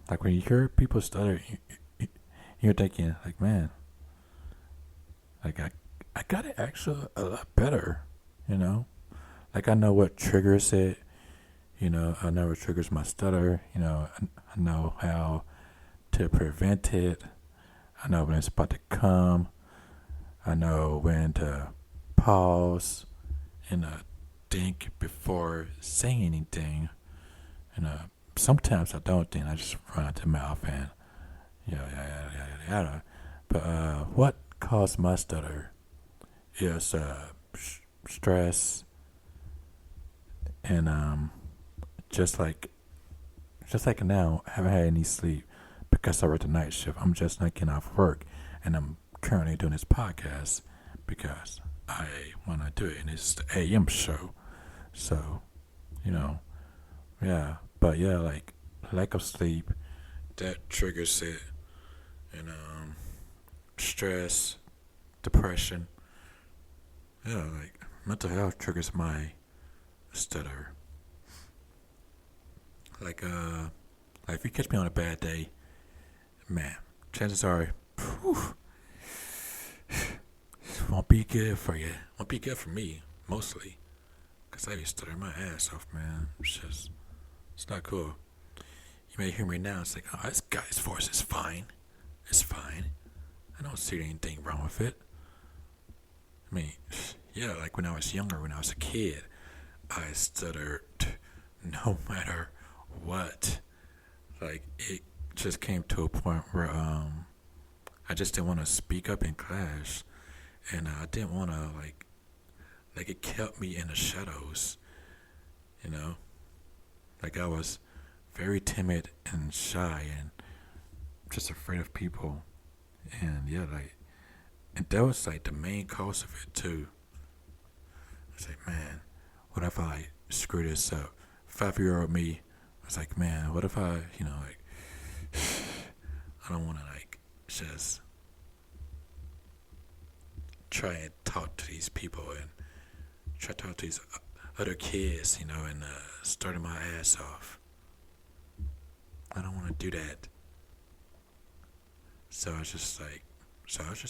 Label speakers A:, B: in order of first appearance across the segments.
A: Like when you hear people stutter, you're thinking like, man, like I got it actually a lot better, you know. Like I know what triggers it. I know what triggers my stutter. I know how to prevent it. I know when it's about to come. I know when to pause and think before saying anything. And sometimes I don't think. I just run out the mouth and yada. But what caused my stutter is stress and just like now, I haven't had any sleep because I work the night shift. I'm just not getting off work, and I'm currently doing this podcast because I want to do it, and it's the AM show. So, you know, yeah. But yeah, like lack of sleep that triggers it, and stress, depression. Yeah, like mental health triggers my stutter. Like like if you catch me on a bad day, man, chances are, whew, won't be good for you. Won't be good for me, mostly. Because I be stuttering my ass off, man. It's not cool. You may hear me now, it's like, oh, this guy's voice is fine. It's fine. I don't see anything wrong with it. I mean, yeah, like when I was younger, when I was a kid, I stuttered no matter what. Like, it just came to a point where I just didn't want to speak up in class, and I didn't want to like it kept me in the shadows, you know. Like I was very timid and shy and just afraid of people, and yeah, like, and that was like the main cause of it too. I was like, man, what if I screw this up? 5-year-old me was like, man, what if I, like, I don't want to like just try and talk to these people and try to talk to these other kids, and starting my ass off. I don't want to do that. So I was just like,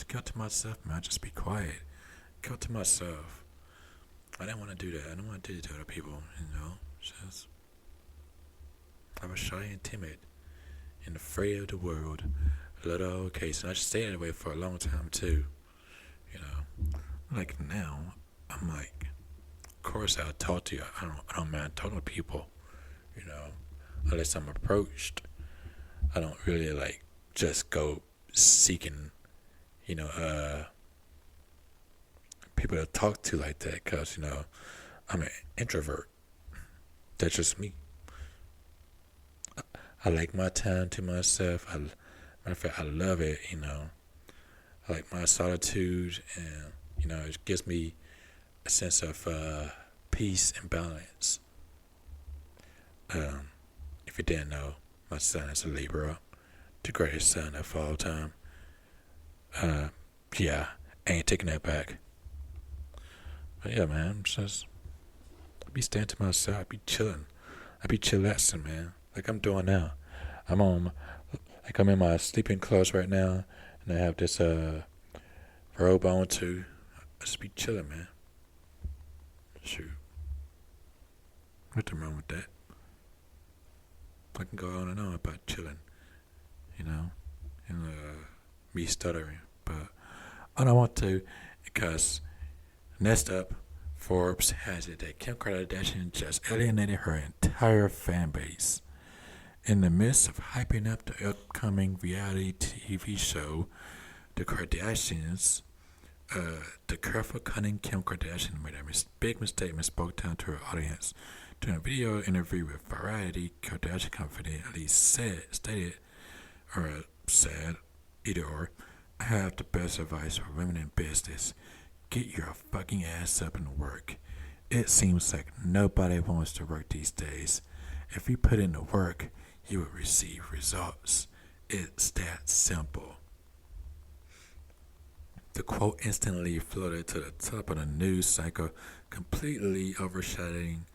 A: kept to myself, man. I just be quiet, kept to myself. I didn't want to do that. I didn't want to do it to other people, Just, I was shy and timid and afraid of the world. A little old case, and I just stayed that way for a long time too. Like now, I'm like, of course I'll talk to you. I don't mind talking to people, unless I'm approached. I don't really like just go seeking, people to talk to like that, cause I'm an introvert. That's just me. I like my time to myself. Matter of fact, I love it. I like my solitude, and it gives me a sense of peace and balance. If you didn't know, my son is a Libra, the greatest son of all time. Yeah, I ain't taking that back. But yeah, man, I be staying to myself. I be chilling. I be chillaxing, man. Like I'm doing now. I'm in my sleeping clothes right now, and I have this robe on too. I just be chilling, man. Shoot, nothing wrong with that. I can go on and on about chilling, and me stuttering, but I don't want to, because next up, Forbes has it that Kim Kardashian just alienated her entire fan base. In the midst of hyping up the upcoming reality TV show, The Kardashians, the careful, cunning Kim Kardashian made a big mistake and spoke down to her audience. During a video interview with Variety, Kardashian confidently said, either or, I have the best advice for women in business. Get your fucking ass up and work. It seems like nobody wants to work these days. If you put in the work, you will receive results. It's that simple. The quote instantly floated to the top of the news cycle, completely overshadowing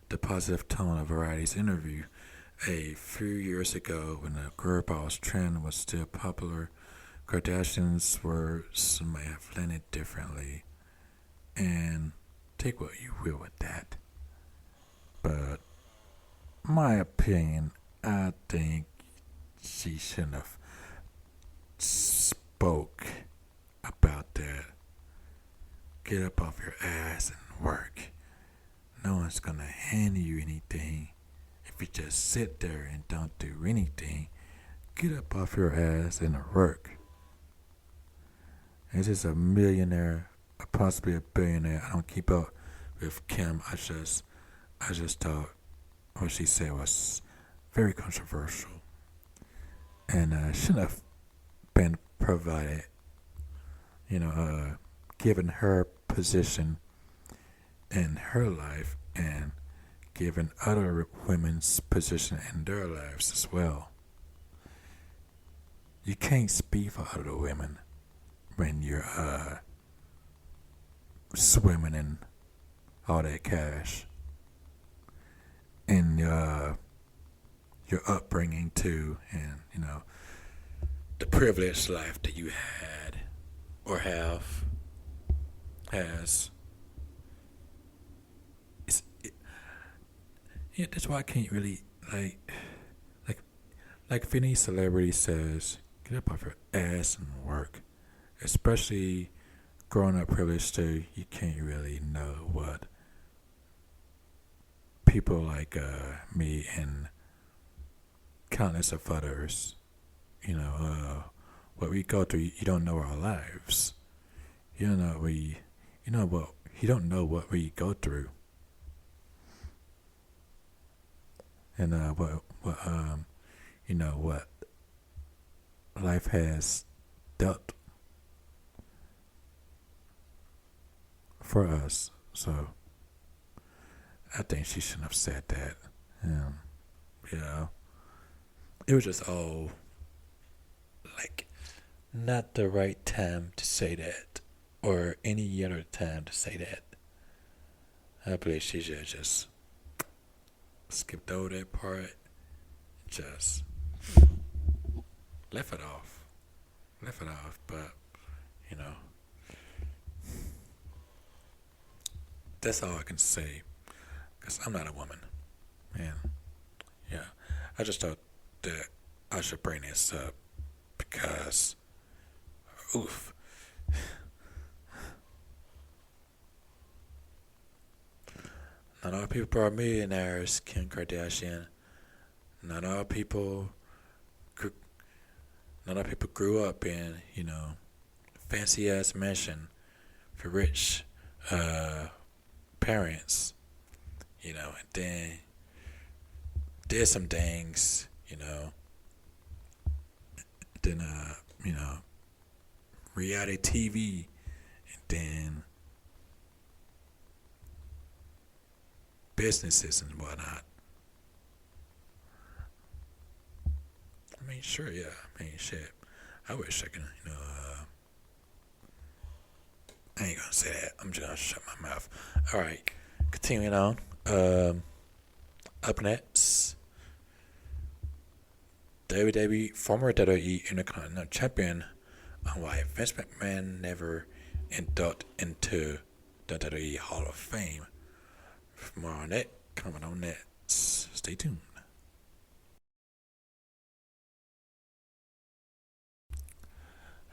A: the positive tone of Variety's interview. a few years ago when the girl boss trend was still popular, Kardashians were some may have learned it differently. And take what you will with that. But my opinion, I think she shouldn't have spoke about that. Get up off your ass and work. No one's gonna hand you anything if you just sit there and don't do anything. Get up off your ass and work. This is a millionaire, possibly a billionaire. I don't keep up with Kim. I just thought what she said was very controversial and shouldn't have been provided. Given her position in her life and given other women's position in their lives as well. You can't speak for other women when you're swimming in all that cash and your upbringing too, and the privileged life that you had or has. That's why I can't really like if any celebrity says, get up off your ass and work. Especially growing up privileged too, you can't really know what people like me and countless of others, what we go through. You don't know our lives. You don't know you don't know what we go through. And what life has dealt for us. So I think she shouldn't have said that. It was just all not the right time to say that, or any other time to say that. I believe she should have just skipped over that part, just left it off, but that's all I can say, because I'm not a woman, and I just thought that I should bring this up, because oof. Not all people are millionaires, Kim Kardashian. Not all people grew up in, fancy ass mansion for rich parents, and then did some things, then reality TV, and then businesses and whatnot. I mean, sure, yeah. I mean, shit. I wish I could, I ain't gonna say that. I'm just gonna shut my mouth. Alright, continuing on. Up next, former WWE Intercontinental Champion on why Vince McMahon never inducted into the WWE Hall of Fame. For more on that, coming on next. Stay tuned.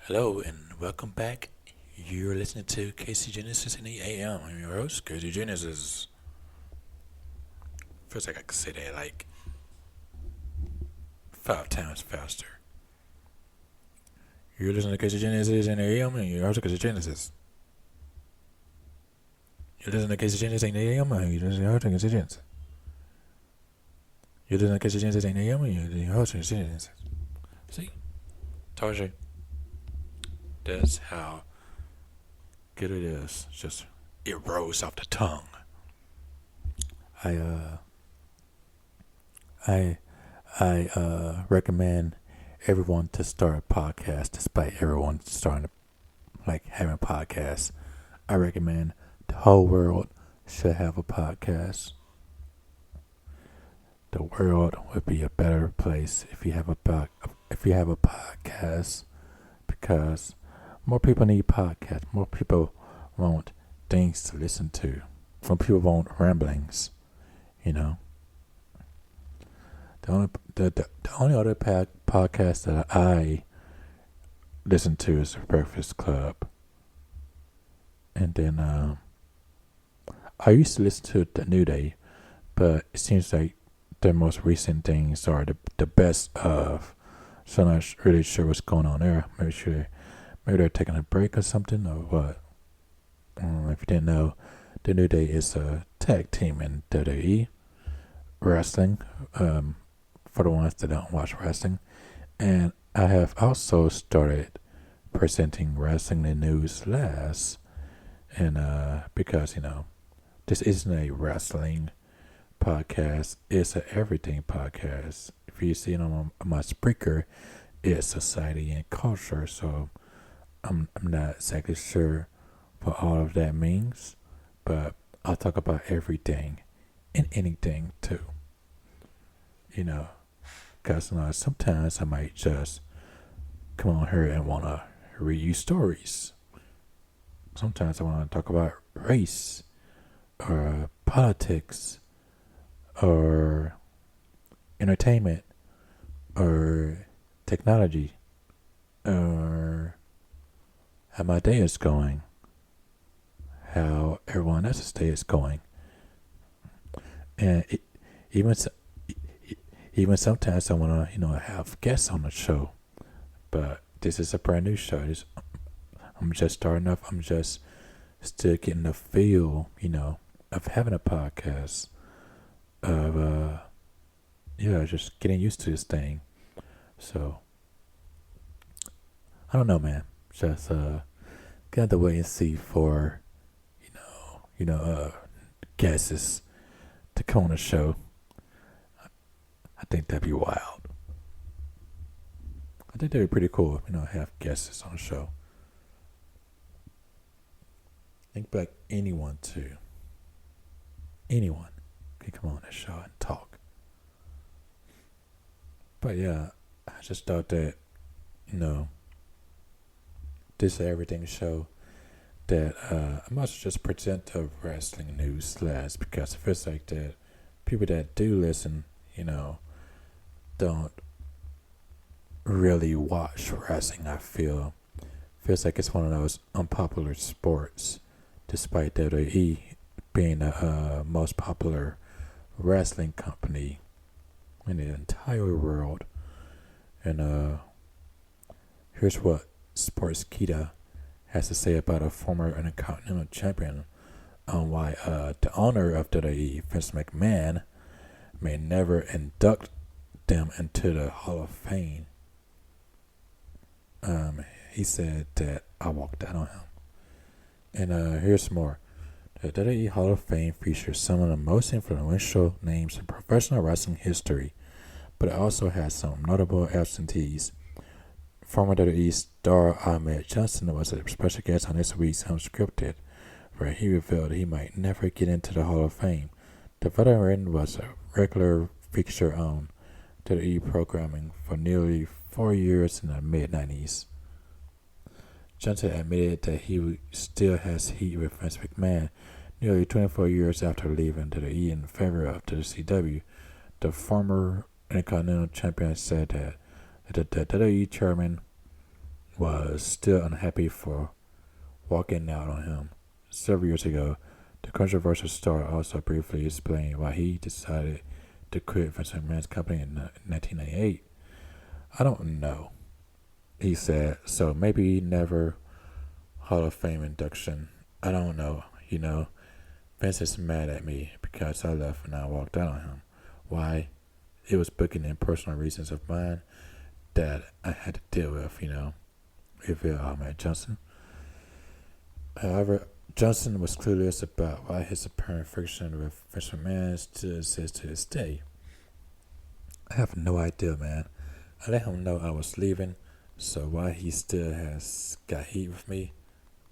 A: Hello and welcome back. You're listening to KC Genesis in the AM. I'm your host, KC Genesis. Feels like I could say that 5 times faster. You're listening to KC Genesis in the AM, and you're host, KC Genesis. You're listening to KC Genesis in the AM, and you're host, KC Genesis. You're listening to KC Genesis in the AM, and you're host, KC Genesis. See? Told you. That's how good it is. Just it rolls off the tongue. I recommend everyone to start a podcast, despite everyone starting having a podcast. I recommend the whole world should have a podcast. the world would be a better place if you have a podcast, because more people need podcasts. More people want things to listen to. More people want ramblings. You know, the only other podcast that I listen to is the Breakfast Club, and then I used to listen to the New Day, but it seems like the most recent things are the best of. So I'm not really sure what's going on there. Maybe they're taking a break or something, or what. If you didn't know, the New Day is a tag team in WWE wrestling. For the ones that don't watch wrestling, and I have also started presenting wrestling in news last, and because this isn't a wrestling podcast, it's an everything podcast. If you see it on my speaker, it's society and culture. So I'm not exactly sure what all of that means, but I'll talk about everything and anything too. Because sometimes I might just come on here and want to read you stories. Sometimes I want to talk about race or politics or entertainment or technology or how my day is going, how everyone else's day is going. And even sometimes I want to, have guests on the show. But this is a brand new show. I'm just starting off. I'm just still getting the feel, of having a podcast. Of, just getting used to this thing. So, I don't know, man. Just, got to wait and see for, guests to come on the show. I think that'd be wild. I think that'd be pretty cool, have guests on the show. Think like anyone too. Anyone can come on the show and talk. But yeah, I just thought that, this everything show that I must just present the wrestling news last, because it feels like that people that do listen, don't really watch wrestling. I feels like it's one of those unpopular sports, despite WWE being the most popular wrestling company in the entire world. And here's what Sportskeeda has to say about a former Intercontinental Champion on why the owner of WWE, Vince McMahon, may never induct them into the Hall of Fame. He said that I walked out on him. And here's more. The WWE Hall of Fame features some of the most influential names in professional wrestling history, but it also has some notable absentees. Former WWE star Ahmed Johnson was a special guest on this week's UnSkripted, where he revealed he might never get into the Hall of Fame. The veteran was a regular fixture on WWE programming for nearly 4 years in the mid-90s. Johnson admitted that he still has heat with Vince McMahon nearly 24 years after leaving WWE in favor of WCW. The former Intercontinental Champion said that the WWE chairman was still unhappy for walking out on him. Several years ago, the controversial star also briefly explained why he decided to quit Vince McMahon's company in 1998. I don't know, he said, so maybe never Hall of Fame induction. I don't know, Vince is mad at me because I left and I walked out on him. Why? It was booking and personal reasons of mine that I had to deal with, revealed Ahmed Johnson. However, Johnson was clueless about why his apparent friction with Vince McMahon still exists to this day. I have no idea, man. I let him know I was leaving, so why he still has got heat with me,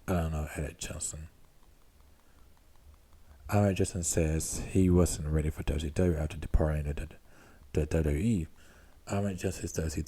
A: I don't know, added Johnson. Ahmed Johnson says he wasn't ready for WCW after departing WWE. Ahmed Johnson says he